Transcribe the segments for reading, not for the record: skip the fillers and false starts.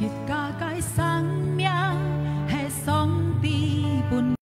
thiết cả cái sang mia hệ song ti bun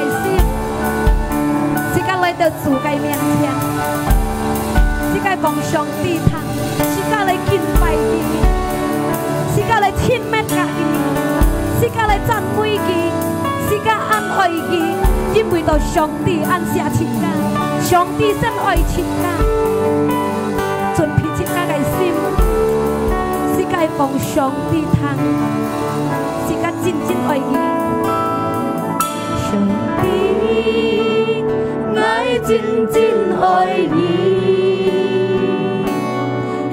心，是甲来到主嘅面前，是甲奉上帝堂，是甲来敬拜伊，是甲来亲密甲伊，是甲来讚美伊，是甲安慰伊，因為到上帝按下切家，上帝先愛切家，盡撇切家嘅心，是甲奉上帝堂，是甲真正愛伊。 上帝，愛真正愛你，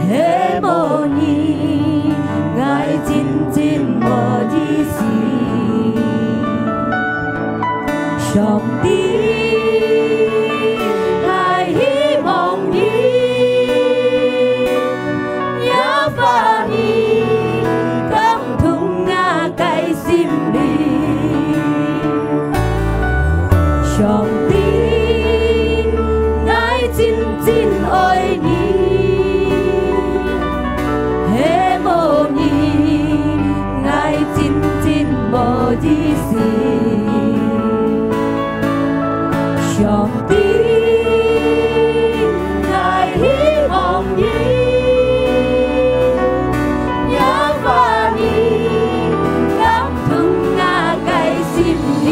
希望你愛真正無意思。上帝，愛希望你，也把你感動我嘅心裡。 上帝，愛真正愛你，希望你愛真正無意思。上帝，愛希望你，也把你感動我嘅心裡。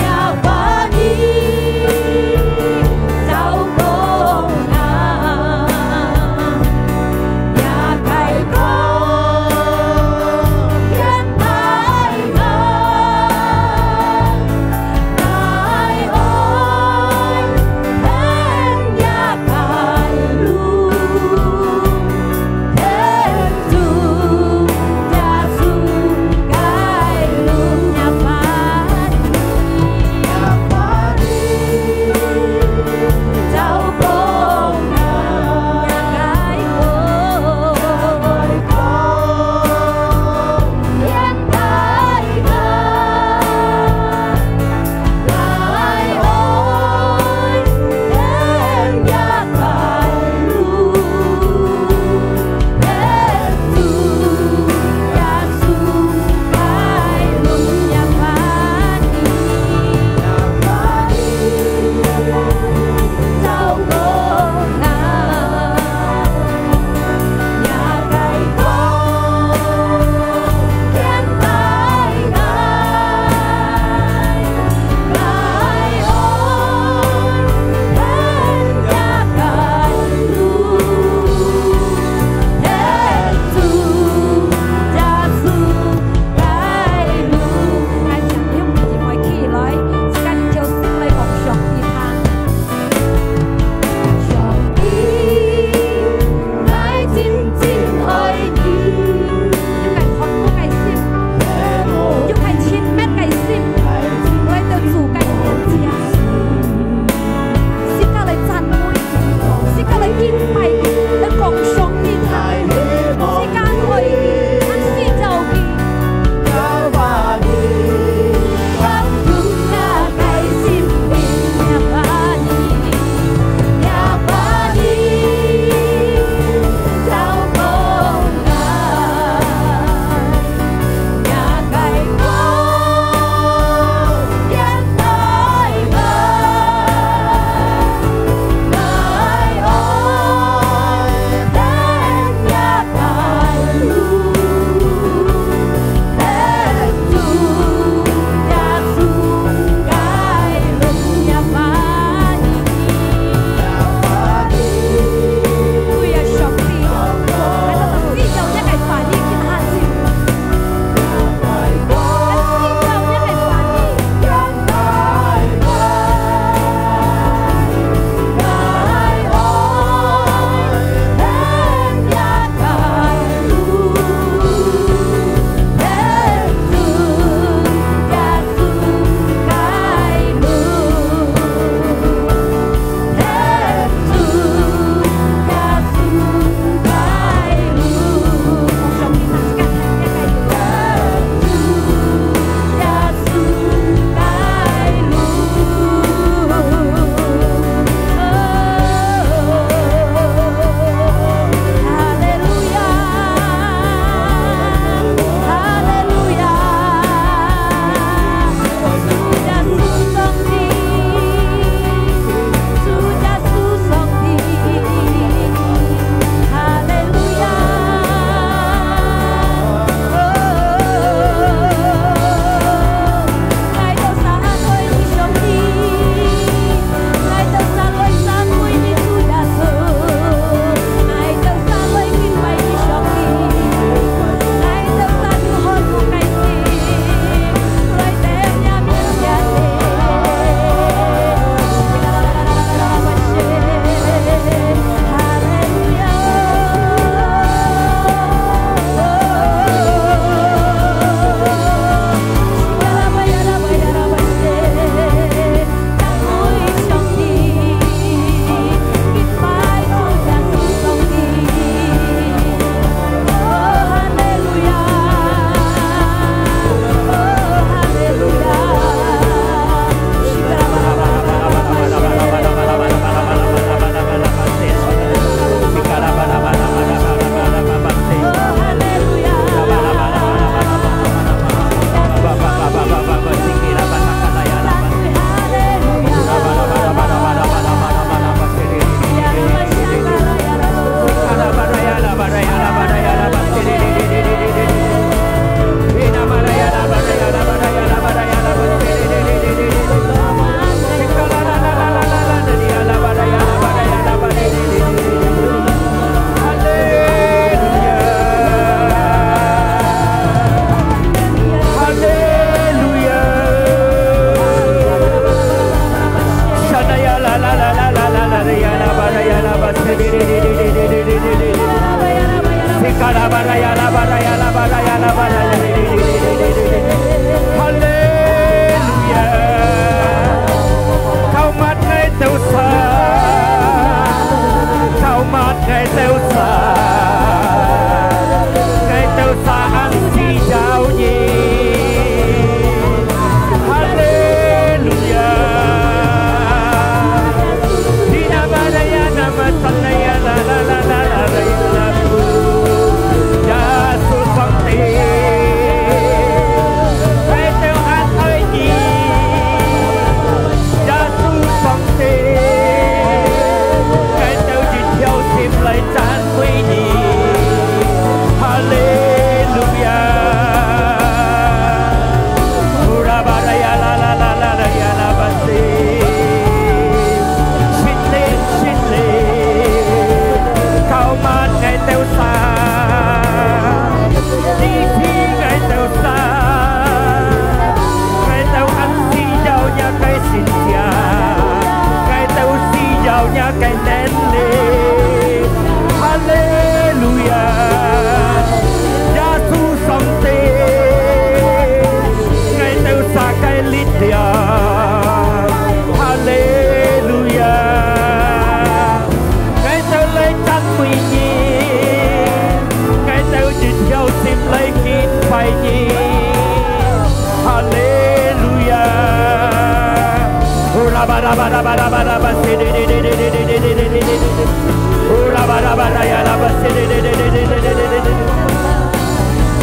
要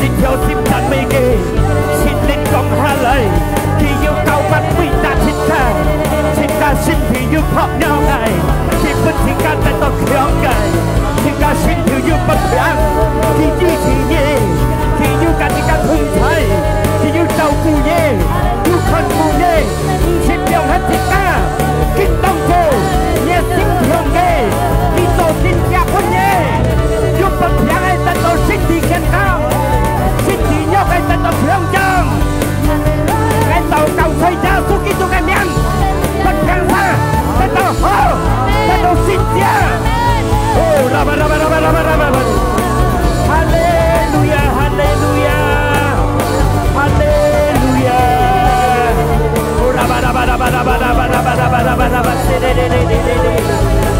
Đi theo tim đàn mây kề xin lên công hạ lời khi yêu cầu bắt mình đã thích ca xin thì yêu phọc nhau ngày khi bất thì ca tại tộc khéo ngày thì ca xin thì yêu bất kháng khi đi thì nhé khi yêu ca thì ca thương thầy khi yêu trâu cù nhé yêu con cù nhé xin yêu hết thì ca kinh đông thô nhé xin thương nghề đi tổ xin cha quân nhé yêu bất kháng hay tại tổ xin thì khen cao xin thì nhau hay tại tổ thương chăng cái tàu cầu xây ra xuống cái chỗ cái miệng bất kháng ra cái tàu hô cái tàu xin cha oh raba raba raba raba raba hallelujah hallelujah hallelujah oh raba raba raba raba raba raba raba raba raba se de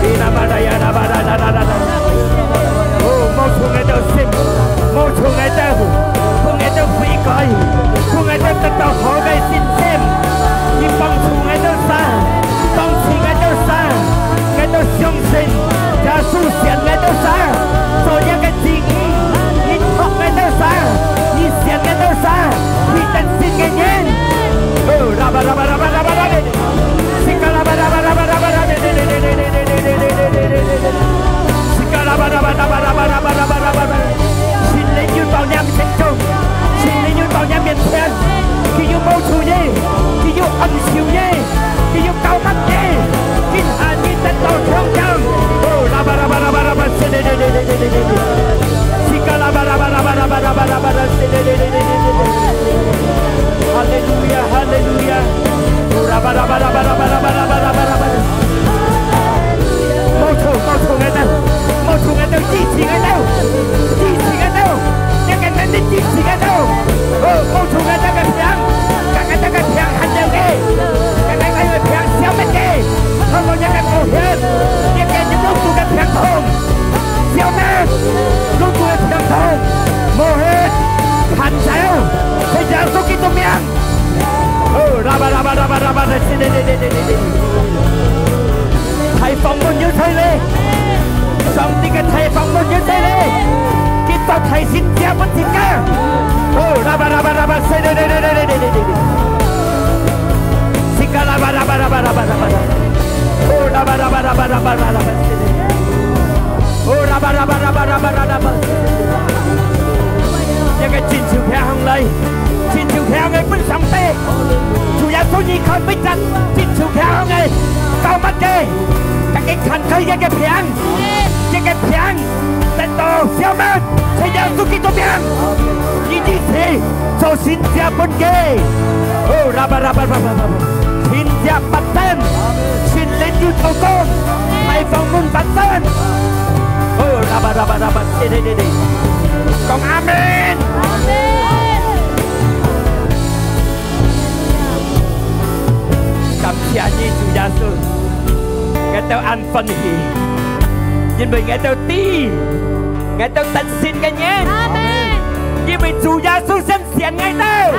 ina mada ya raba raba raba oh mau xuống cái tàu sim mau xuống cái tàu không nghe tàu phi coi không nghe tàu hỏi cái xin xem nhưng bằng xuống cái tàu xa bằng xuống cái tàu xa cái tàu sông sinh cha su xiên cái tàu xa rồi những cái gì nhìn học cái tàu xa nhìn xiên cái tàu xa vì tận xin cái nhện oh raba raba raba raba raba sika raba raba raba raba raba sika raba raba raba raba raba raba raba xin lấy như bao nhiêu thành công xin lấy như bao nhiêu miền thiên khi yêu mâu chủ nhé khi yêu âm siêu nhé khi yêu cao mắt nhé kinh hà như tận tàu thương chăng oh raba raba raba raba xin để sika raba raba raba raba raba raba xin để hallelujah hallelujah oh raba raba raba raba raba raba raba mâu chủ ngay đâu chỉ ngay đâu những cái tên chỉ ngay đâu mâu chủ ngay đâu cái phiang cái phiang hành đều kê cái phiang xéo bên kê không có những cái cổ hiền những lúc tụ cái phiang thùng xéo nè lúc tụ cái phiang thùng mồ hết hành xéo bây giờ số kí tụ miệng raba raba raba raba thầy phòng môn như thầy lê xong thì cái thầy phòng môn như thầy lê cái tao thầy xin cha vẫn thích ca raba raba raba sika raba raba raba raba raba raba raba raba raba raba raba raba raba raba raba những cái chín chiều theo hàng lây chín chiều theo người vẫn sống tê chủ nhà số nhi khơi bích rắn chín chiều theo người cao mắt kê cái khăn khơi cái phiang tên tổ xéo mát thế giờ tôi kêu tôi miệng như thế cho xin cha bên kê raba raba raba xin cha bắt tên xin lên như thầu con hay phòng môn bắt tên raba raba raba đi con amen cảm ơn Chúa Giêsu Ngài tao ăn phân hỷ nhưng vì Ngài tao tin Ngài tao tận xin Ngài nhé nhưng vì Chúa Giêsu xem xiên Ngài tao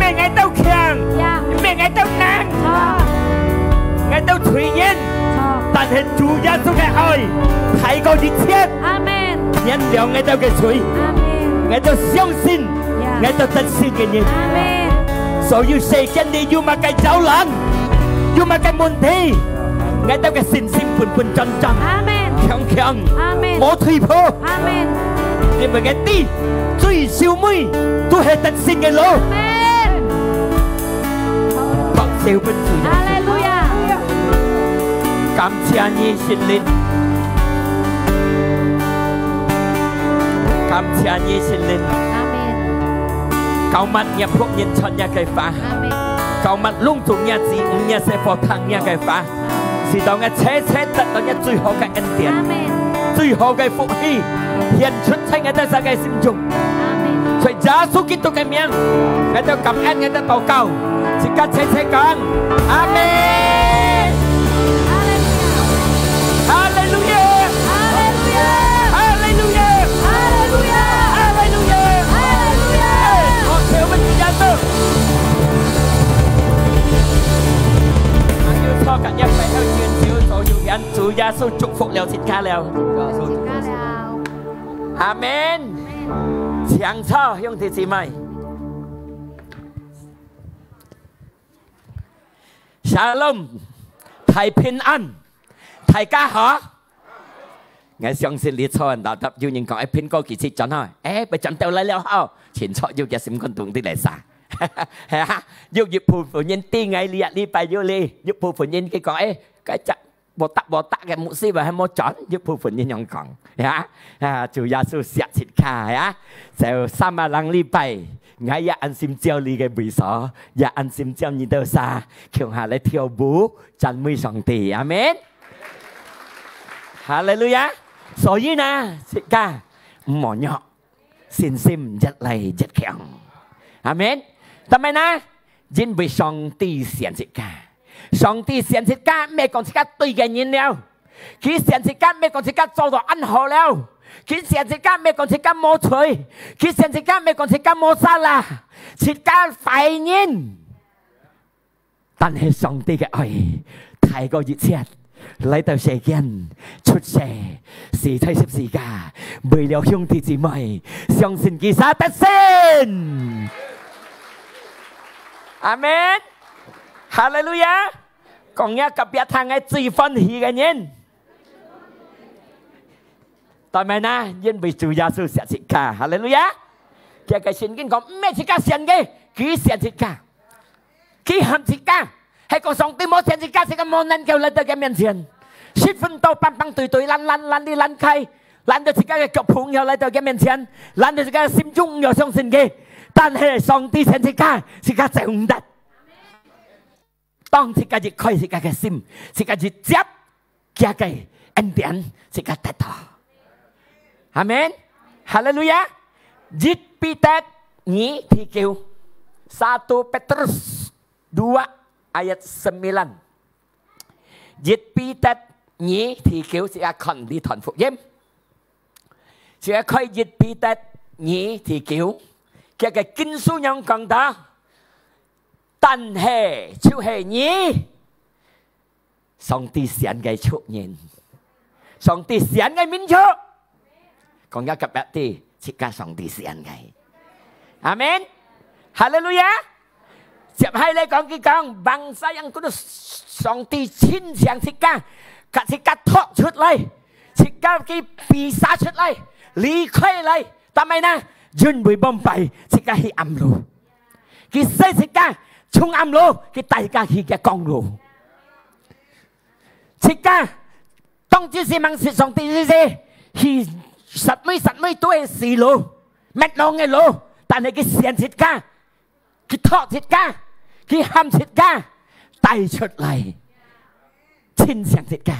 mẹ Ngài tao khiang mẹ Ngài tao nàng Ngài tao thủy nhiên但係主耶穌嘅愛睇過熱切，因讓我哋嘅水，我哋相信，我哋得勝嘅人。所以世間你要乜嘅走廊，要乜嘅問題，我哋嘅信心盤盤正正，強強，冇退步。因為我哋最少妹都係得勝嘅路。學小本主耶穌。感謝你聖靈，感謝你聖靈，cầu mặt nhà phúc nhân chọn nhà cây phá, cầu mặt lung tung nhà gì nhà sẽ phò thằng nhà cây phá, chỉ đó nhà chế tận đó nhà最好嘅恩典，最好嘅福氣，獻出喺我哋嘅心中，在耶穌基督嘅名，我哋感恩我哋禱告，即刻切講，阿門。主耶穌祝福了切卡了，阿門。長操兄弟姊妹，Shalom， 太平安，大家好。我相信你錯人答答要人講一篇歌其實真係，被真到嚟了後，前錯要嘅閃棍動啲嚟晒，係啊，要ผู้phụ nhânตีไงเรียกไปอยู่เลย要ผู้phụ nhân佢講cái chắc bộ tắc cái mũ sĩ và hay mũ chọn giúp phụ phụ nhân nhong còn, ya, chủ nhà sư sẽ thịt khà, ya, giờ sam mà lăng li bay, ngay ya ăn sim treo li cái bụi sọ, ya ăn sim treo nhìn đâu xa, kiểu hà lại theo bú, chân mươi sòng tì, amen, hallelujah,所以呢，thịt khà, mỏ nhọ, xin sim rất lầy rất khéo, amen, tao mày na, dính bụi sòng tì xiên thịt khà. 上帝先設家咩講設家對嘅人了，佢先設家咩講設家做到安好了，佢先設家咩講設家冇罪，佢先設家咩講設家冇殺啦，設家壞人，但係上帝嘅愛太過熱切，嚟到世間出世，死喺十字架，為了兄弟姊妹相信佢殺得先，阿門。Hallelujah， 講一個別堂嘅最歡喜嘅人，當然啦，因為主耶穌寫切卡 ，Hallelujah， 其實聖經講咩切卡寫嘅，佢寫切卡，佢喊切卡，係講上帝冇寫切卡，係個冇能夠嚟到佢面前，10分鐘棒棒對對，攔你攔開，攔到自己嘅腳碰又嚟到佢面前，攔到自己嘅心中又相信嘅，但係上帝寫切卡，切卡就唔得。當自己越開自己嘅心，自己越接佢嘅恩典，自己得到。阿門，哈利路亞。1 Petrus 2:3 1 Petrus 2 ayat 9 1 Petrus 2:3 自己看呢段福音，自己開1 Petrus 2:9，佢嘅經書樣講到。但係就係你，上帝選嘅出人，上帝選嘅民族，講一個別啲，即係上帝選嘅，阿門，哈利路亞。接下來講佢講，bằng sa yang kudu上帝親自即刻，即刻托出嚟，即刻佢被殺出嚟，離開嚟，但係呢，準備崩敗，即刻去暗路，佢死即刻。從暗路，佢大家去嘅光路。切家當知是問是上帝嘅事，佢實每都係死路，滅亡嘅路。但係佢先切家，佢托切家，佢喊切家帶出嚟，親上切家，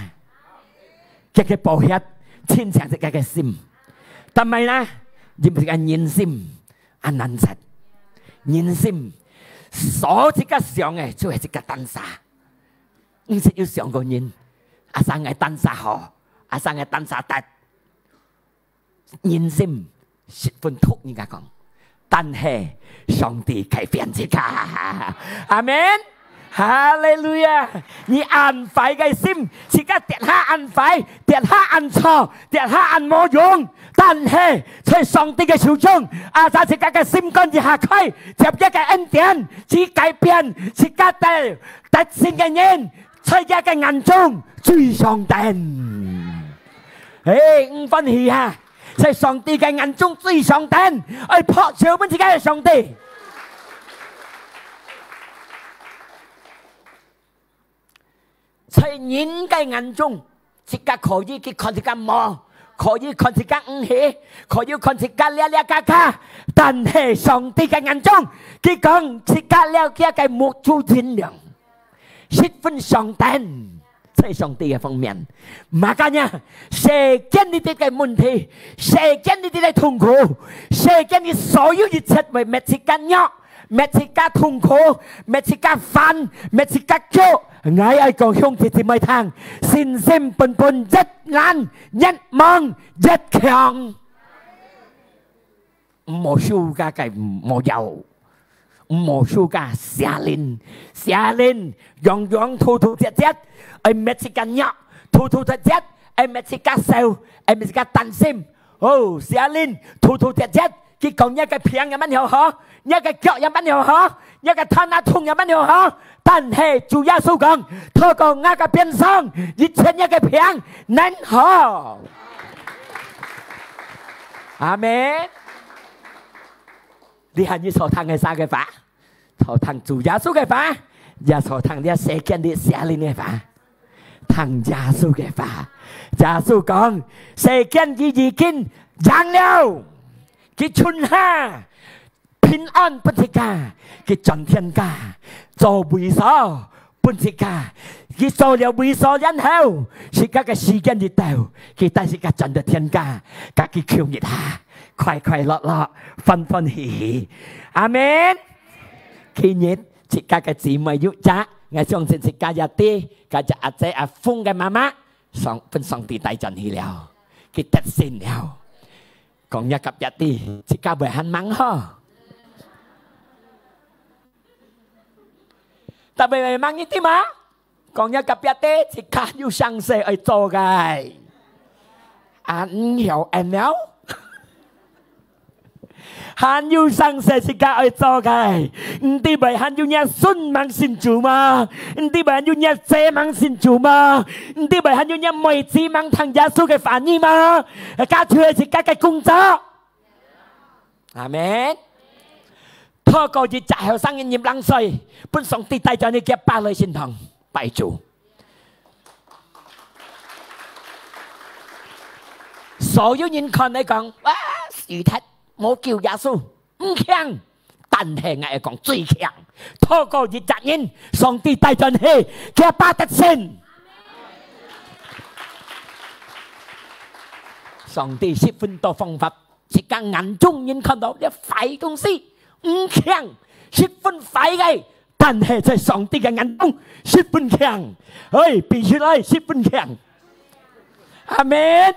嘅保險親上切家嘅心。但係呢，你唔係個人心，安難實，人心。所即刻想嘅就係即刻單殺，唔識要上個人，阿生係單殺好，阿生係單殺得，人心十分突然間講，但係上帝改變即刻，阿門，哈利路亞！你安排嘅心，即刻跌下安排，跌下安錯，跌下安冇用。但係在上帝嘅手中，阿扎自己嘅心肝以下開，接一個恩典，只改變，自己嘅特性嘅人，在一個眼中最上帝。唔歡喜啊！在上帝嘅眼中最上帝，去撲照本自己嘅上帝。在人嘅眼中，自己可以去看自己冇。可以看自己唔起，可以看自己叻叻家家，但係上帝嘅眼中，佢講自己叻家嘅目珠天亮，10分上帝在上帝嘅方面，makanya sekian你哋嘅問題，sekian你哋嘅痛苦，sekian你所有一切為滅自己惡，滅自己痛苦，滅自己煩，滅自己焦。我愛講兄弟姊妹聽，信心本本一眼一望一強，冇輸家嘅冇有，冇輸家寫練，樣樣吐吐隻隻，愛滅自己惡， thu thật chết em mới chỉ cá sầu em mới chỉ cá tan sim xia linh thu thật chết khi còn nhớ cái phiền nhà bạn hiểu hả nhớ cái kẹo nhà bạn hiểu hả nhớ cái than thùng nhà bạn hiểu hả tan hệ chủ gia số gần thôi còn ngay cái biến sang giết chết nhớ cái phiền nên hả amen đi hành như sổ thằng ngày sao cái phá sổ thằng chủ gia số cái phá và sổ thằng đi xe kiên đi xe lên cái phá thằng gia số cái phá gia số con xe kiên gì kinh giang nhau cái chun ha bình an bất thị cả cái trần thiên cả cho bùi gió bất thị cả cái số liệu bùi gió nhân hậu chỉ các cái時間đi tàu cái tay chỉ các trần được thiên cả các cái kiều nhiệt ha快快樂樂歡歡喜喜amen khi nhiệt chỉ các cái姊妹giúp cha ngày xong xin chỉ các gia ti các gia trẻ à phun cái mama xong phân xong thì tay trần hi liao cái tết xin liao còn nhà cặp gia ti chỉ các bởi hắn mắng ho ta bởi mắng như thế mà còn nhà cặp gia ti chỉ các yêu sang xe ở chỗ gai anh hiểu em nào hắn yêu sang sẽ chỉ cả ở chỗ cái, đi bởi hắn yêu nhà xuân mang xin chủ mà, đi bởi hắn yêu nhà xe mang xin chủ mà, đi bởi hắn yêu nhà mày chỉ mang thằng gia số cái phản nhi mà, cả thuê chỉ cả cái cung cho, amen. Thôi câu chỉ chạy hậu sang nhiệm lăng xoay, bún sống tì tay cho nên kia ba lời xin thằng, bài chủ. Sở hữu nhìn con này còn, sự thật. Một kiểu giả sử không khen tần hệ ngại còn最強透過熱責任上帝帶進去佢巴得先上帝十分多方法一個眼中人看到啲壞東西唔強十分壞嘅但係在上帝嘅眼中十分強比出來十分強阿們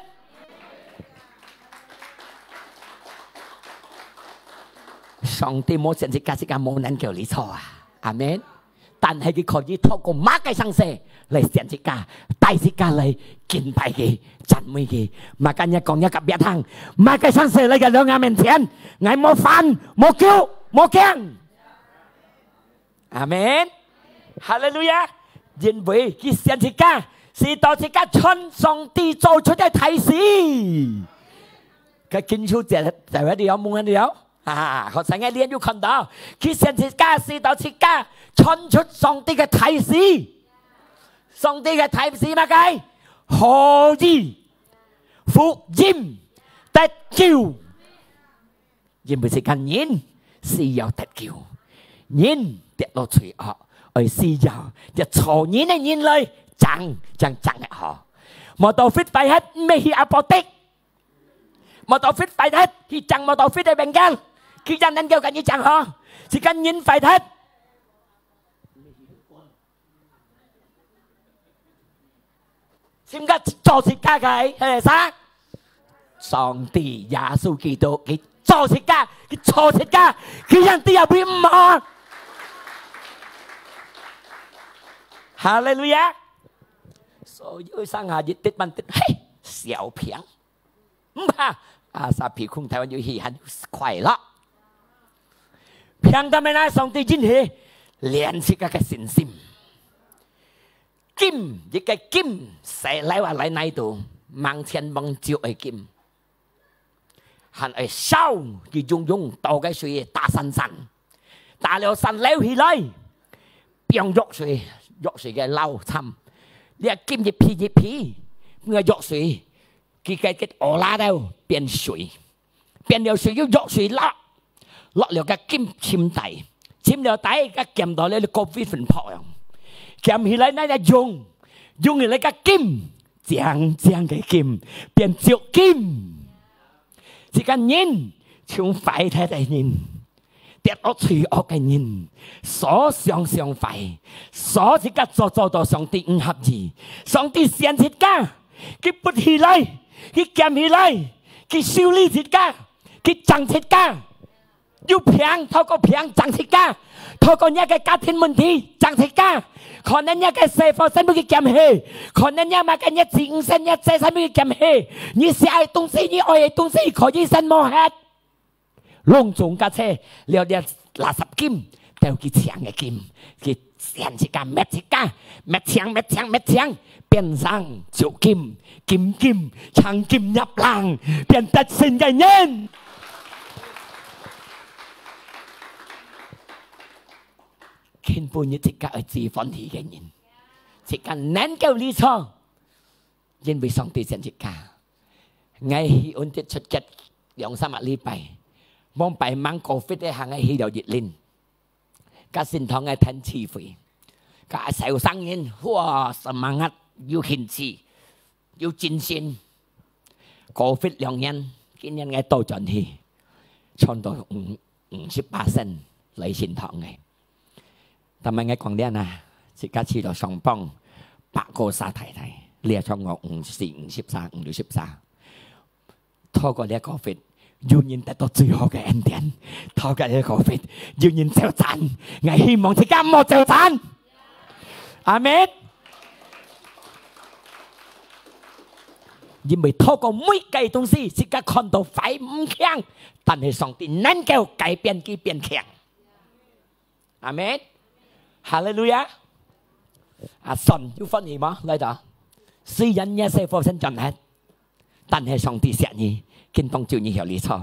上帝冇成日解釋嘅冇人叫你錯啊，阿們。但係佢可以透過馬嘅生死嚟成日家，大日家嚟敬拜佢、讚美佢。馬今日講一個別行，馬嘅生死嚟嘅兩眼面前，我冇煩、冇叫、冇驚。阿們，哈利路亞！因為佢成日家是到日家從上帝做出嘅提示。佢見出就係一啲有冇一啲有。學生嘅練要看到，佢成日家是到設家傳出上帝嘅提示，上帝嘅提示乜嘅？何以福音得救？因為是個人是要得救，人跌落罪惡，而是要一錯人嘅人類爭嘅好，冇到 fit 快hết咩去阿伯的，冇到 fit 快hết去爭冇到 fit 嘅病間。khi dân đánh kêu cả như chẳng hả chỉ cần nhìn phải hết xin các cho xịt ca cái hay là sao song tỷ giả su kỳ tô cái cho xịt ca cái cho xịt ca khi dân tỷ bị mà hallelujah so dưới sang hà dịch tích ban tích hey xẻo phiền mà sao bị khung thái như hì hắn khỏe lắm平淡嘅那上帝真係連起個信心，金一個金誰來話來那度，望天望照嘅金，還係燒佢用倒嘅水打山山，打了山流起來，變肉水嘅流參，你金一批，個肉水佢嘅鵝拉到變水，變了水要肉水落。落了個金簽底，簽了底個劍到咧，你個飛分破樣，劍起來那用起來個金，將嘅金變足金，這個人從快睇嘅人，跌落罪惡嘅人，所想快，所這個做到上帝唔合意，上帝先設家，佢不起來，佢劍起來，佢修理設家，佢爭設家。要平透過平爭設家，透過一個家庭問題爭設家，可能一個師傅使乜去減氣，可能一買個一次5升一隻使乜去減氣，你食嘅東西，你愛嘅東西，可以什麼hết，隆重架車，了了垃圾金，掉去搶嘅金，去掀一架滅一架，滅搶，變成就金，長金入浪，變得勝嘅人。根本一直家係自歡喜嘅人，一家能夠理錯，因為上帝先一家。我喜歡啲出擊2-3個禮拜，望拜芒果fit嘅行嘅喜到熱戀，家先堂嘅睇氣氛，家小生人哇semangat要興致，要戰線，果 fit 2年，今年嘅多轉去，創到50%嚟先堂嘅。但係我講啲啊，自家去到上邦8個沙太太，列咗我54、53、53，透過呢一個 fit， 要人得到最好嘅恩典，透過呢一個 fit， 要人招讚，我希望自家唔好招讚，阿們。因為透過每個東西，自家看到快唔強，但係上帝能夠改變佢變強，阿們。哈利路亞！啊，神要歡喜嗎？嚟到，雖然一些發生盡hết，但係上帝錫你，見當照你有理錯，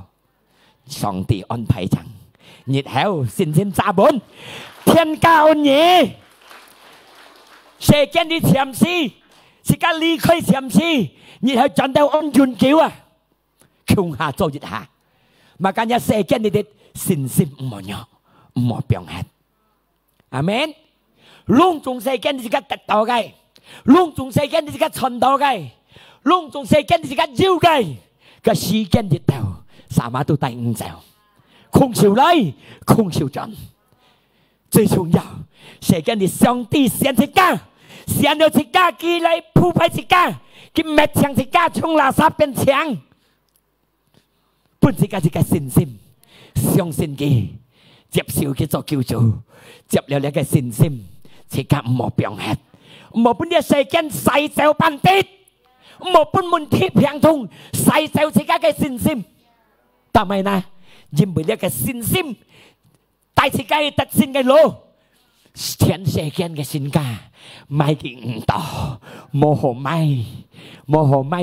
上帝安排chẳng，日後信心扎滿，天教你，世間的潛勢，自家離開潛勢，日後轉到安全橋啊，窮下做一下，mà cả nhà世間你哋信心唔好弱，唔好變hết。阿們，隆重世間你自己得到嘅，隆重世間你自己傳到嘅，隆重世間你自己要嘅，個時間一到，什麼都帶唔走，空手來，空手轉。最重要，世間你上帝先一家，先有一家，佢嚟鋪排一家，佢滅搶一家，從垃圾變強，本一家一個信心，相信佢，接受佢做救主。接了呢個信心，自己唔好變hết，唔好俾呢世間洗走半啲，唔好俾問題平通，洗走自己嘅信心。但係呢，因為呢個信心，帶自己得勝嘅路，全世間嘅身家買嘅唔到，冇好買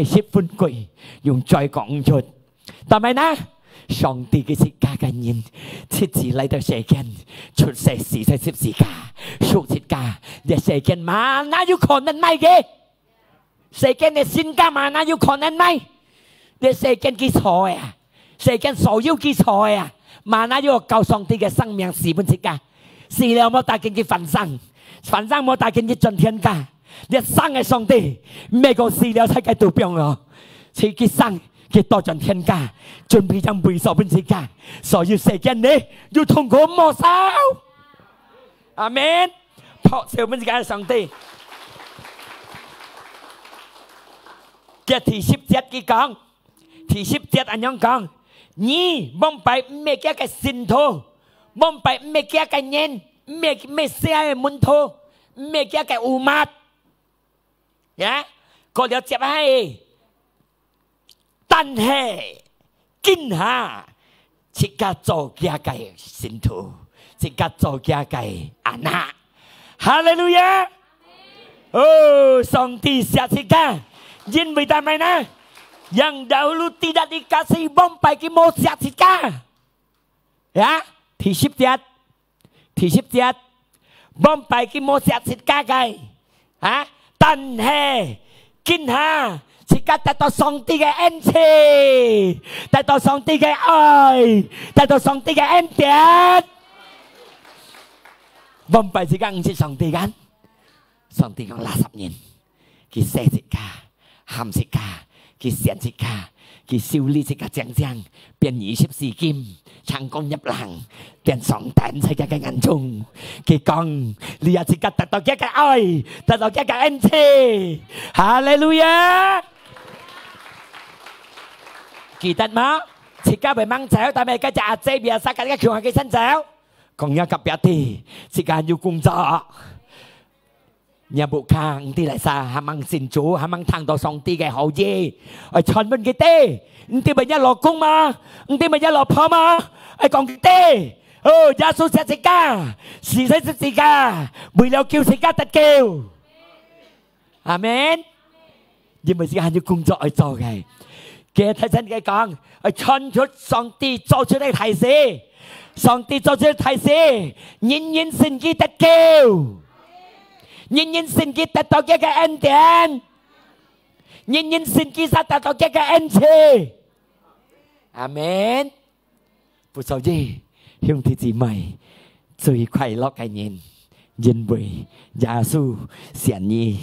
10分貴，用再講出。但係呢，上帝嘅世家嘅人，設置嚟到世間，出世時在十字架，贖世家，呢世間嘛哪有可能買嘅？世間嘅身家嘛哪有可能買？呢世間嘅財啊，世間所有嘅財啊，嘛哪有救上帝嘅生命是本世家？死了冇帶進去凡生，凡生冇帶進去進天家。呢生嘅上帝，咩個死了才計到病咯？佢嘅生。佢多進天家，準備將背受本世界，所以世間你要通過摸手，阿們，托受本世界嘅上帝。嘅第10節佢講，第10節咁樣講，你蒙蔽咩嘅嘅信徒，蒙蔽咩嘅嘅人，咩些嘅門徒，咩嘅嘅烏馬，呀，個了接係。但係今下即刻做家嘅信徒，即刻做家嘅阿娜，哈利路亞！哦，上帝謝即刻，因為但係呢，yang dahulu tidak dikasih bombay mo siat即刻，呀，第10節bombay mo siat即刻嘅，啊，但係今下。即刻得到上帝嘅恩賜，得到上帝嘅愛，得到上帝嘅恩典。唔係自己唔知上帝嘅，上帝講80年，佢寫即刻，喊即刻，佢寫即刻，佢修理即刻正正，變24金，成功入行，變上帝世界嘅眼中。佢講你也即刻得到一個愛，得到一個恩賜。哈利路亞！記得嗎？自家被掹走，但係嗰隻阿姐邊殺緊嘅強下嘅身走，講一級別啲，時間要工作， nhà bộ khang thì lại xa ham ăn xin Chúa ham ăn thằng đó xong thì cái hậu gì ở chọn bên cái tê thì bây giờ lò cung mà thì bây giờ lò phò mà ai còn cái tê gia số sẽ ca xì sẽ ca bùi leo kêu sẽ ca tật kêu amen nhưng mà sẽ như cung dọi cho cái kia thay thân cái con ở chọn chút xong thì cho chút đây thầy gì xong thì cho chút thầy gì nhìn xin kia tật kêu nhìn xin kita tahu cái anh tiền nhìn xin kita tahu cái anh chị amen phụ sao gì hiông thì gì mày rồi khỏe lo cái nhìn bùi gia su xiển nhi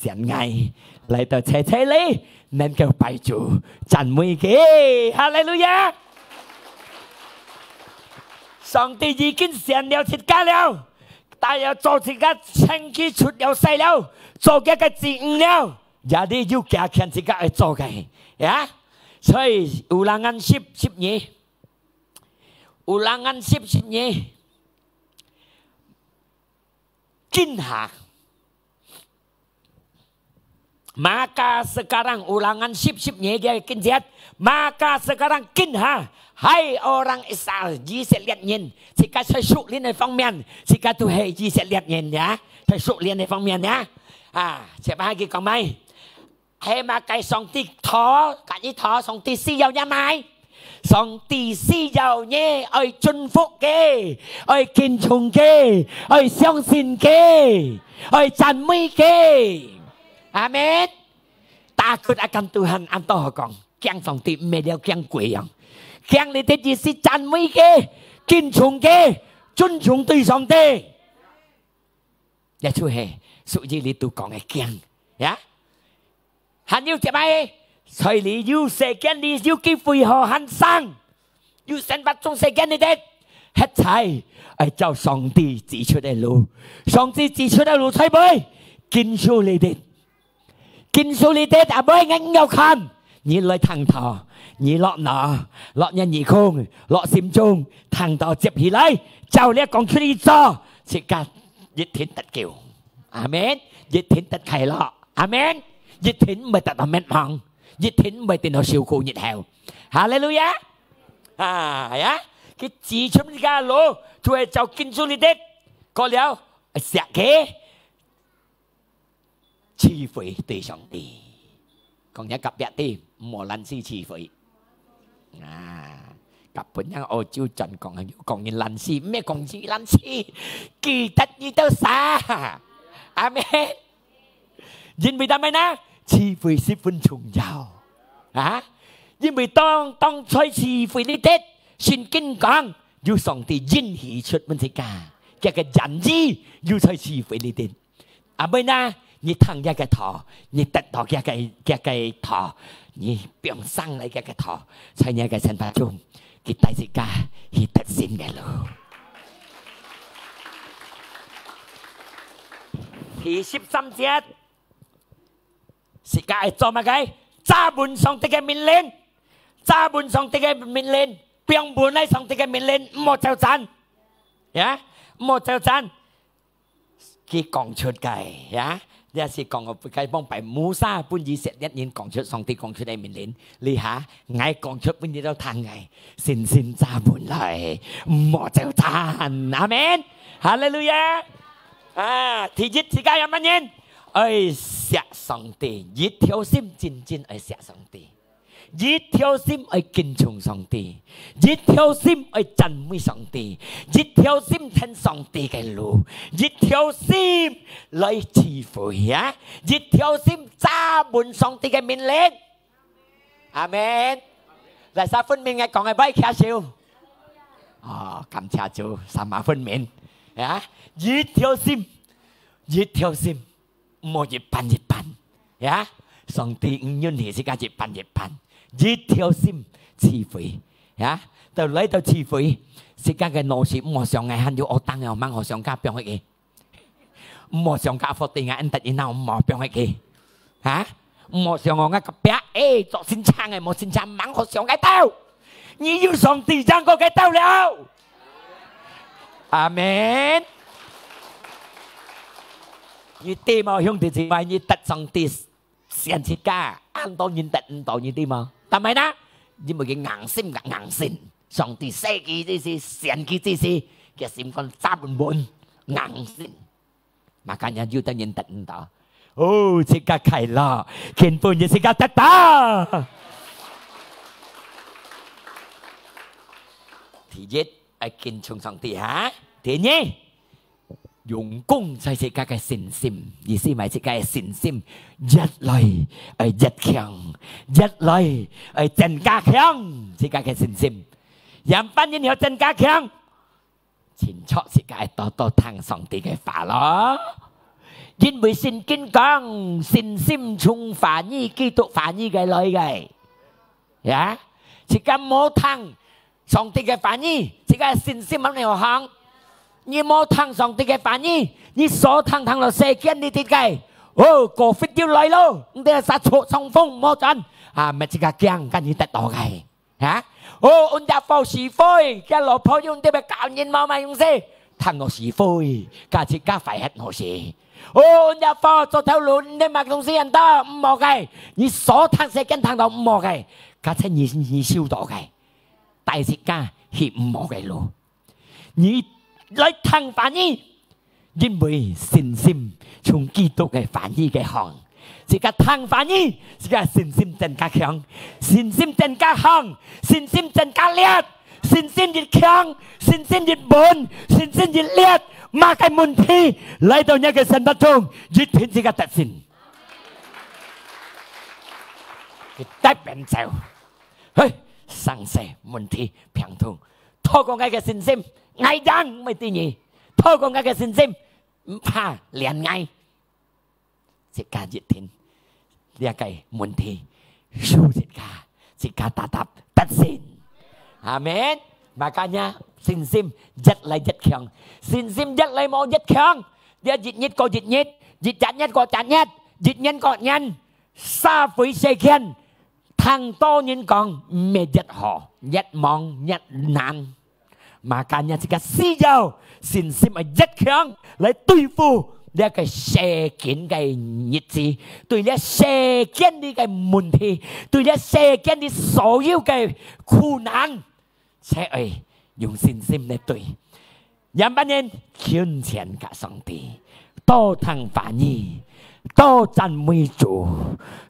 xiển ngày lại tờ thế lý nên kêu bài chủ chẳng mùi kia hallelujah xong thì gì kinh xiển đeo thịt cá leo ta要做自己清氣出有細了，做一個自悟了，有啲要加強自己去做嘅，呀，所以有人按10年，有人按10年，今下，maka sekarang ulangan 10 年嘅經節 ，maka sekarang 今下。Hai orang Israel chỉ sẽ liệt nhìn, chỉ cả phải sụt lênใน方面，chỉ cả tu hay chỉ sẽ liệt nhìn nhá，phải sụt lênใน方面nhá，sẽ ba cái con mày，ให้มาไกสองตีท้อการที่ท้อสองตีสี่ยาวยังไงสองตีสี่ยาวเนี่ยไอ้จุนฟุกเกไอ้กินชงเกไอ้เซียงสินเกไอ้จันไม่เกอาเมนtakut akan Tuhan atau kong kiang song ti medel kiang kueyang kiang li te ji si chan mui ke kin chung ke chun chung tùy song te ya chu he su ji li tu kong e kiang ya han yu che mai soi li yu se kian li yu ki fui ho han sang yu sen bat chung se kian ni det hết thảy ai chào song ti chỉ cho đây lu song ti chỉ cho đây lu thay bơi kin su li det kinh số lý tế đã bơi ngắn nhau khăn nhìn lời thằng thọ nhìn lọ nọ lọ nhân nhị khôn lọ xìm chung thằng thọ chếp hì lấy chào lẽ còn chú đi cho chỉ cả dịch thiến tật kiểu amen dịch thiến tật khải lọ amen dịch thiến mời tật amen mong dịch thiến mời tình họ siêu khổ nhiệt hèo hallelujah cái chỉ chúng ta lô chú ấy chào kinh số lý tế có léo sẽ kế chi phí tùy song tì còn nhớ cặp biệt tì mùa lần si chi phí cặp bốn nhang ô chiêu trần còn nhìn lần si mẹ còn gì lần si kỳ tất như tớ xa amen nhìn bị đam mê na chi phí ship phân trùng giàu nhìn bị tông chơi chi phí đi tết xin kinh con dù song tì dinh hỷ xuất bên thế cả cái dặn gì dù chơi chi phí đi tết bên na你烫一個頭，你得到一個頭，你變生嚟一個頭，在一個生活中，佢大自家係得勝嘅路。第13節，時間係做乜嘅？揸滿上帝嘅命令，揸滿上帝嘅命令，變滿喺上帝嘅命令，唔好挑戰，呀，唔好挑戰，佢講出嘅，呀。Dia si còn cái bông phải Mũ Sa pun gì sẽ nhất nhiên còn chút song ti còn chút đây mình lên li hả ngay còn chút bên đi đâu thằng ngày xin ra buồn lời mỏ treo than amen hallelujah thì giết thì cái em anh nhìn ơi sẽ song ti giết theo sim chín ơi sẽ song ti giết theo sim ơi kinh trùng song ti giết theo sim ơi chân mũi song ti giết theo sim thân song ti cái lù giết theo sim lời chi phối á giết theo sim cha buồn song ti cái mình lên amen lại sao phân mình ngay còn ngày bay khá siêu cảm cha chú sao mà phân mình á giết theo sim một dịp pan á song ti nhân hiện sẽ cả dịp pan giết theo sim chi phối á từ lấy từ chi phối sẽ cả cái nô sĩ một sòng ngày hắn vô ô tăng nào mang họ sòng cá bèo cái một sòng cá phật tình anh tận nào mò bèo cái hả một sòng ngà cặp bé ê cho xin chăng ngày một xin chăng mang họ sòng cái tao như yêu sòng tỷ chăng có cái tao đâu amen 你對嘛兄弟姊妹，你得上帝先自家，按到你得唔到你對嘛？但係呢，你冇嘅硬心硬性，上帝設計這些先計這些嘅心肝扎滿滿硬性，makanya you dan yang tak entah. Oh, jika kailah, ken pun je jika tak tahu. Thứ nhất, ai kinh chung song ti hả? Thứ nhé, dùng công sai sẽ các cái xin sim, ý思咪即係xin sim，一來係一強，一來係增加強，即係嘅xin sim。人班人有增加強，前初即係多聽上帝嘅話咯。因為聖經講，信心從凡意基督凡意嘅來嘅，呀，即係冇聽。上帝嘅反應，這個信心喺你行。你冇聽上帝嘅反應，你所聽到世間你點解？哦，個 fit 要來咯，你哋殺錯衝鋒冇準啊！咪這個驚跟你得到嘅嚇。哦，我哋放是非，嘅老婆用啲咪教人冇咪用先，聽我是非，價值加快hết我事。哦，我哋放做條路，你咪同死人得唔冇嘅，你所聽世間聽到唔冇嘅，價值你收到嘅。大時間係唔好嘅路，你來聽反應，因為信心從基督嘅反應嘅行，這個聽反應，這個信心增加強，信心增加行，信心增加烈，信心越強，信心越滿，信心越烈，馬嘅問題嚟到一個神當中，越偏這個特性，越得變就，嘿。生死問題平通，透過我嘅信心，愛人唔係啲嘢，透過我嘅信心，唔怕戀愛，即刻熱天，呢個問題，數即刻答得先，阿們，makanya信心一嚟一強，信心一嚟冇一強，一熱nhất過熱nhất，熱chặt nhất過chặt nhất，熱nhân過nhân，xa với世間。Thằng to nhân con mẹ rất họ, rất mong, rất nan. Makanya jika si giàu, xin sim ở rất kháng, lấy tùy phu, để cái xe kiến cái nhiệt gì, tùy để xe kiến đi cái mùn thi, tùy để xe kiến đi sở hữu cái khu nạn. Sẽ ơi, dùng xin sim để tùy. Nhằm bản nhân, khiên chén cả song tì, tô thằng phá nhi. Tô chân mùi chủ,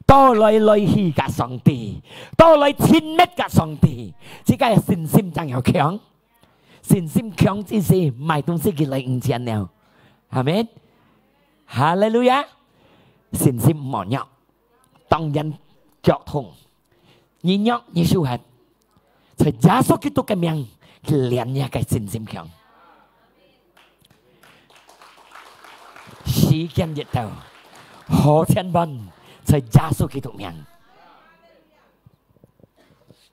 tô lời hi cả song tì, tô lời chín mét cả song tì. Chỉ cái xin sim chẳng hiểu khiong. Xin sim khiong chỉ gì, mày tung sĩ kỳ lời ứng chén nào. Amen. Hallelujah. Xin sim mỏ nhọc, tông dân chọc thùng. Nhìn nhọc như su hạt. Sẽ giá số ký tục cái miệng, liền nha cái xin sim khiong. Sĩ kiên dịch tàu. Họ thiên văn sẽ giá số kỹ thuật miệng.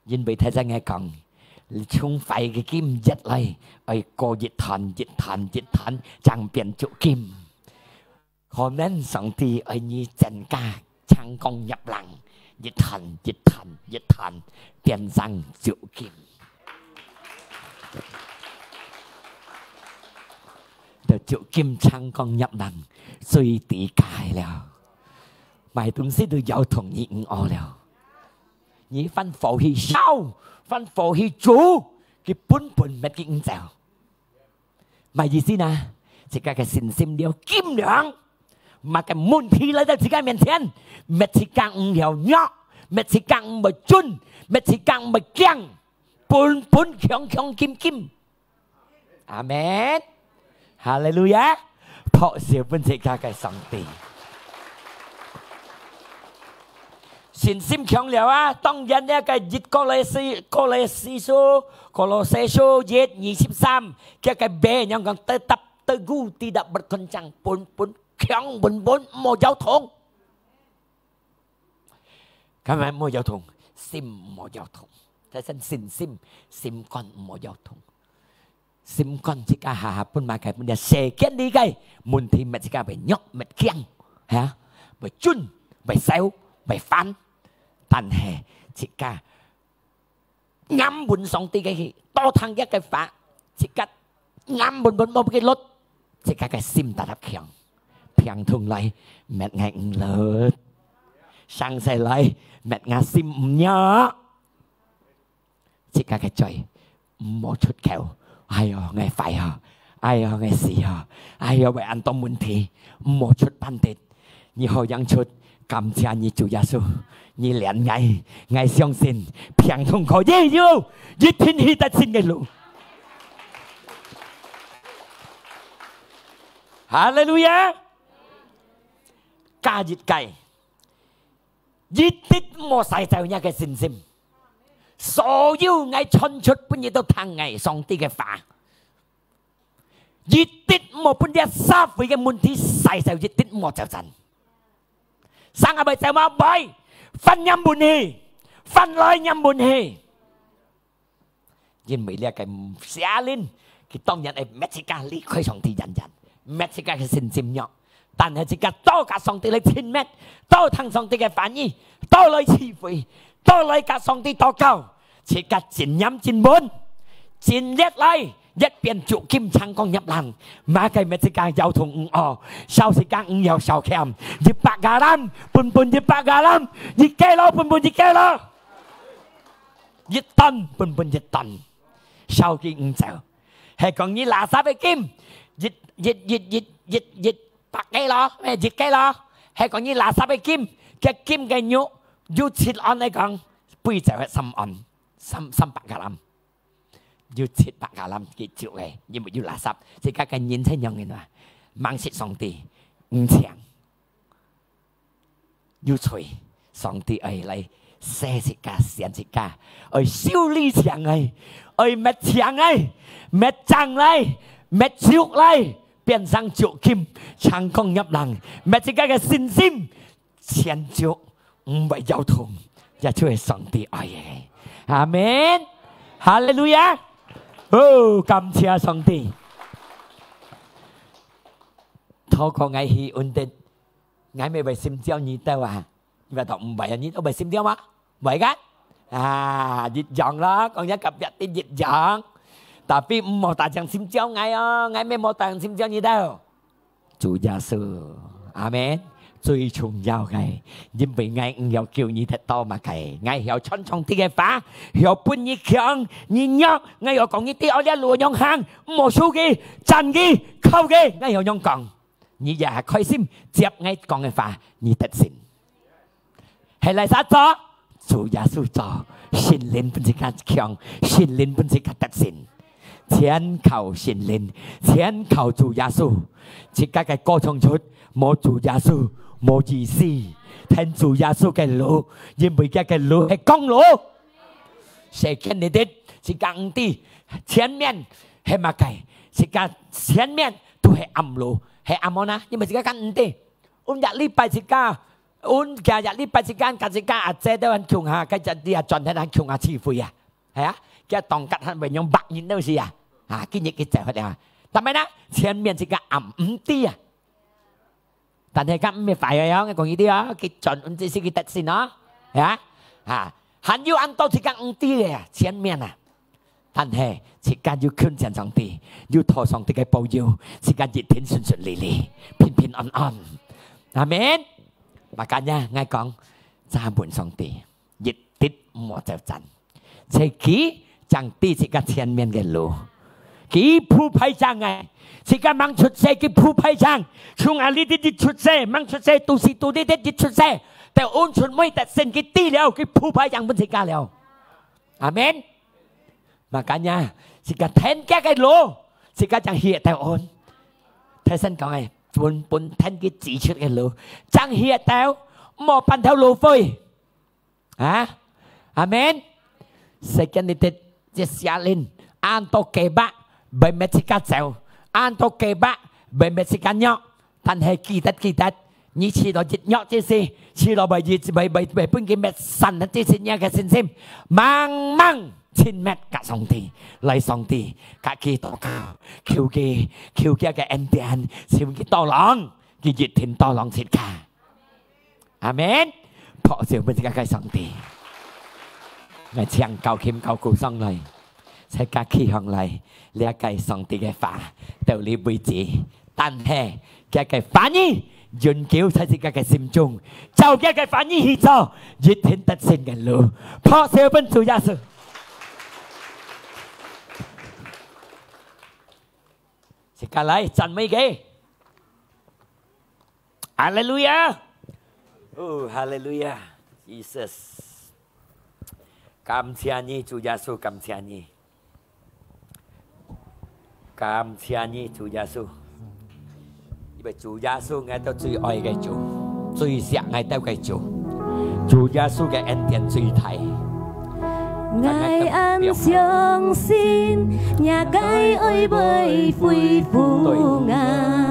Nhưng bởi thế ra nghe còn không phải cái kim dịch lại ở cô dịch thần chẳng biến chỗ kim. Họ nên sống thì ở như chân ca chẳng công nhập lặng dịch thần biến sang chỗ kim. Để chỗ kim chẳng công nhập lặng suy tỷ cài了，買東西都有同意唔我了。你分火去燒，分火去煮，佢本唔係見就，咪意思呢？自家嘅信心了堅強，mà cái問題嚟到自家面前，咪自家唔了弱，咪自家唔係準，咪自家唔係強，本強金，阿門，哈利路亞。เพราะเสียเป็นเจ้าไก่สองตีสินซิมแข็งแล้วต้องยันเนี่ยไก่ยึดโคเลซิโซยึด23แค่ไก่เบย์ยังกันเตกูตีดับบทคนจังปุ่นแข็งบนโมเจ้าทงทำไมโมเจ้าทงซิมโมเจ้าทงแต่ฉันซิมก่อนโมเจ้าทงsim con chỉ cả hà pun mà cái mình xe kiến đi cái muốn thì mình chỉ cả phải nhóc mình kiêng hả phải chun phải xéo phải phán thành hè chỉ cả ngắm bún song tí cái to thằng cái phá chỉ cả ngắm bún một cái lốt chỉ cả cái sim ta đáp kiêng 平通嚟，乜嘢唔樂，生世嚟乜嘢心唔nhớ，即刻嘅罪唔好出口，哎呀，我快啊，哎呀，我死啊，哎呀，為安當問題唔好出班的，你好讓出，感謝你主耶穌，你憐愛相信平通可以有一天去得勝嘅路。哈利路亞！加熱計，一啲冇晒就一嘅信心，所有愛傳出本嘢都聽愛上帝嘅話，一啲冇本嘢社會嘅問題晒就一啲冇就真，生阿咪就話喂，婚姻悶氣，婚內姻悶氣，因為呢個唔寫lên，佢當然係咩時間離開上帝人。乜嘢嘅信心弱，但係自己多加上帝嚟親密，多聽上帝嘅反應，多嚟慈悲，多嚟加上帝禱告，自己盡飲盡滿，盡力嚟一邊做金창公入欄，馬計乜嘢有同唔哦，少時間唔有少欠，200個人，半200個人，1 kilo 半1 kilo， 1 噸半1 噸，少幾唔就，係講你垃圾嘅金。1 百幾咯，咩1 幾咯？係講你垃圾嘅金嘅肉，要切按嚟講，背就係3按，300個人，要700個人結束嘅，因為要垃圾，即係嘅年輕人嘅話，盲切上帝唔強，要隨上帝嚟嚟寫自家、寫自家，嚟修理強嘅，嚟滅強嘅，滅爭嚟。滅足嚟變成足金，창公入欄，滅自己嘅信心，前足唔係有痛，也就係上帝愛嘅。阿門，哈利路亞！哦，感謝上帝。透過愛去運動，愛咪為心焦你得啊？你話唔係啊？你都為心焦嗎？唔係㗎？啊，熱陽啦，講一及日啲熱陽。Tapi mau tajang sim chiao ngay ngay mới mau tajang sim chiao như đâu. Chủ Giê xu, Amen. 最重要嘅，因為愛唔要叫你睇到嘛嘅，愛要傳唱啲嘅話，要本你強，你弱，愛要講呢啲我哋路用行，冇數嘅，真嘅，靠嘅，愛要用講，你也係開心接愛講嘅話，你得勝。係嚟啥做？主耶穌做，心靈本是較強，心靈本是較得勝。全靠心靈，全靠主耶穌，自己嘅歌唱出冇主耶穌冇意思，聽主耶穌嘅路，因為嘅路係公路，誰見你哋是講啲前面係乜嘅，是講前面都係暗路，係暗門啊，因為自己講唔啲，我日禮拜自家，我假日禮拜自間，假自家阿姐都很窮下，佢就啲阿轉喺很窮下智慧啊，係啊，佢當吉係為用白銀都是啊。啊，今日佢就係啊，但係呢，前面是個暗唔啲啊，但係咁咩快啊？我講呢啲啊，佢轉唔知是佢得先啊，啊，還要按到是個唔啲嘅前面啊，但係是個要靠近上帝，要托上帝嘅保佑，是個熱天順順利利，平平安安，阿們。Makanya ngài講，讚美上帝，熱啲冇就真，自己將啲是個前面嘅路。幾鋪排障礙，自己掹出世幾鋪排障，從阿呢啲出世，掹出世到時到呢啲出世，但安全ไม่แต่สิ่ง幾啲了，幾鋪排障本自家了，阿門。Makanya 自己聽嘅路，自己將協到安，睇先講係本聽嘅指出嘅路，將協到冇半條路飛，啊，阿門。世間呢啲即係下lên，按到幾百。bởi mấy cái dẻo ăn tô kê bạ bởi mấy cái nhỏ thành hệ kỳ tật như chỉ đó dịch nhỏ chứ gì chỉ đó bởi bên cái mẹ sẵn hết chứ nha cái xin mang xin mẹ cả song thì lấy song thì cả kỳ tổ cao kêu cái anh tiền xin cái to lòng cái dịch thiên to lòng xin cả amen họ sẽ bên cái song thì ngày chàng cao kim cao cụ song này sẽ cả khi hằng lại lẽ cái song thì cái phá đều lý bùi chỉ tan hè cái phản ý dồn kéo thay thì cái sim trung chào cái phản ý hi cho giết thiên tật sinh cái lửa phó siêu bên chủ gia sư sẽ cả lại chân mấy cái Hallelujah oh Hallelujah Jesus cảm ơn Ngài Chúa Giêsu cảm ơn Ngài cảm ơn Ngài Chúa Giêsu bởi Chúa Giêsu Ngài ta最愛嘅主最錫Ngài ta嘅主Chúa Giêsu嘅恩典最大Ngài an相信nhà cái ơi bởi vui phụ Ngài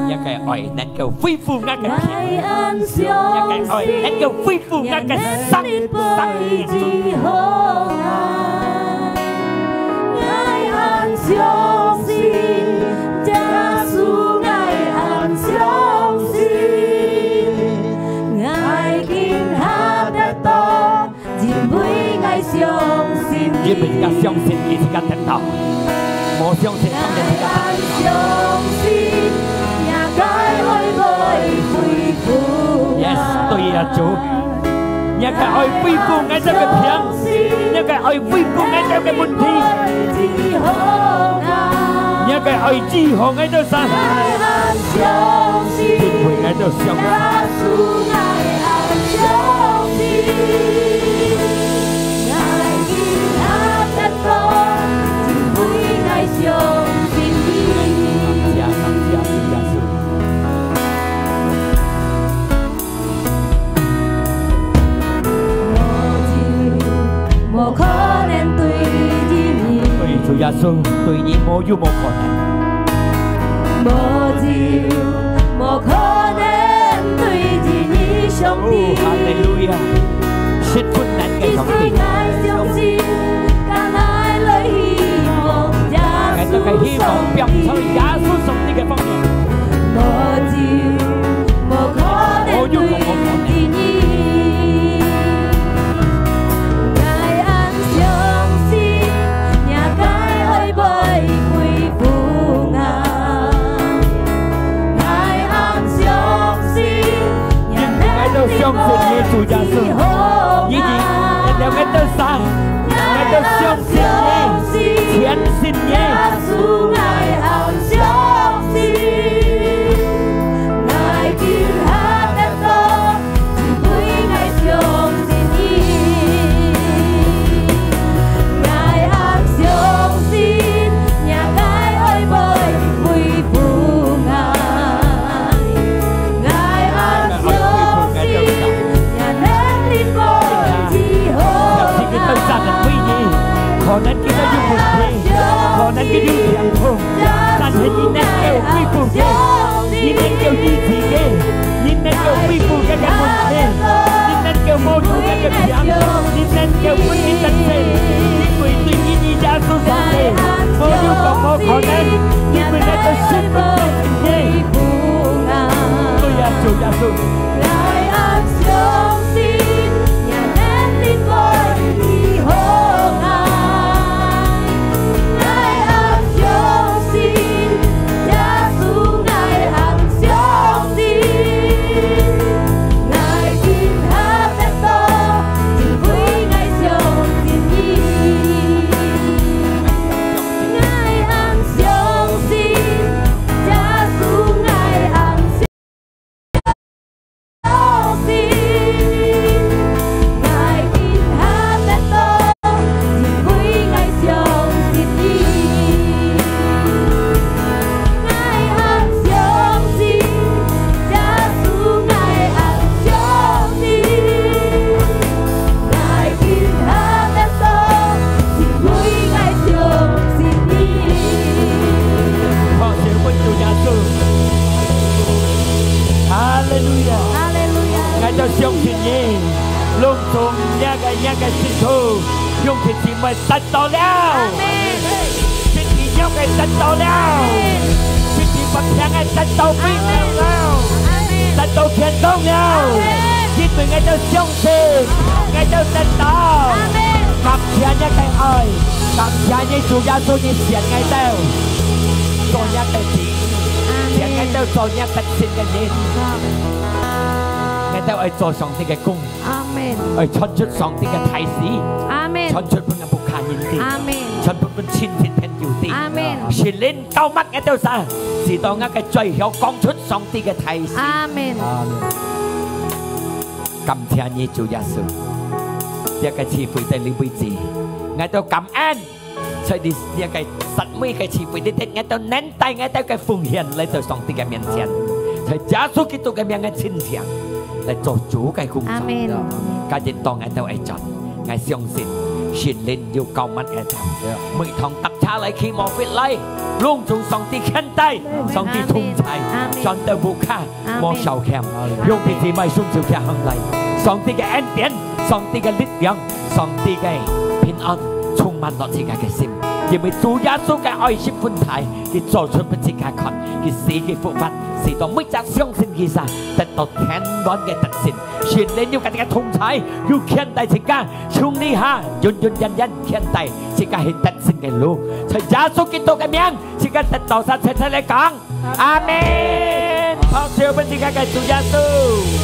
nhà cái ơi nên cầu vui phụ Ngài Ngài an nhà cái相ơi nên信cầu vui phụ Ngài cái sắc bởi chỉ hộ Ngài Ngài an相信Giêsu Ngài an相信Ngài kinh hát đất to chỉ với Ngài相信你們而家相信你自己聽到，我相信今日自己相信nhà cái ơi bởi vui phụ Yes， 對啊主，nhà cái ơi vui phụ Ngài cho cái tiếng，nhà cái ơi vui phụ Ngài cho cái問題，nhà cái ơi治好Ngài都神，定會Ngài都相信。無可能對你，對主耶穌，對你冇有冇可能？無就無可能對你上帝。哈利路亞，是困難嘅上帝。愛相信，更愛來希望，我都係希望表出耶穌上帝嘅方面。無就無可能對你。相信耶穌耶穌，以前人哋喺度生，喺度相信你，相信你。Còn nên kia nó yêu một thế, còn nên kia yêu thiện không,但係你能夠恢復嘅，你能夠醫治嘅，你能夠恢復嘅嘅問題，你能夠冇咗嘅嘅病，你能夠恢復得勝，因為對你而家所講嘅，冇要講冇可能，因為你都信不過嘅。對呀，主耶穌。相信你，隆重一個信徒，用佢智慧得到了，佢哋有嘅得到了，佢哋不聽嘅得到榮耀了，得到天堂了，因為我就相信，我就得到，感謝一個愛，感謝你主耶穌你選我到，做一個事，選我到都做一特善嘅嘢，我都去做上帝嘅工，去出上帝嘅提示，出本嘅仆卡印啲，出本千天片要啲，是連夠乜嘅都晒，是當我嘅最後講出上帝嘅提示。感謝你主耶穌，一個慈悲的你位置，我都感恩。所以呢個實每個慈悲的天，我都能帶我哋嘅奉獻嚟到上帝嘅面前，在耶穌基督嘅面嘅前上嚟做主嘅工作。家人當我都會做，我相信神靈要救乜嘅人，每堂特差嚟期望必嚟，隆重上帝看待，上帝同在，上帝無卡冇受欠，用啲姊妹送上嘅行禮，上帝嘅恩典，上帝嘅力量，上帝嘅平安。充滿咗自己嘅心，因為主耶穌嘅愛心寬大，佢做出不自己看，佢死嘅復活，使到每隻相信佢嘅得到天國嘅特權。神靈要佢哋嘅同在，要看待自己，從呢下遠遠人人看待自己係特權嘅路。在耶穌基督嘅名，自己得到神切切嚟講，阿門。好，謝我們自己嘅主耶穌。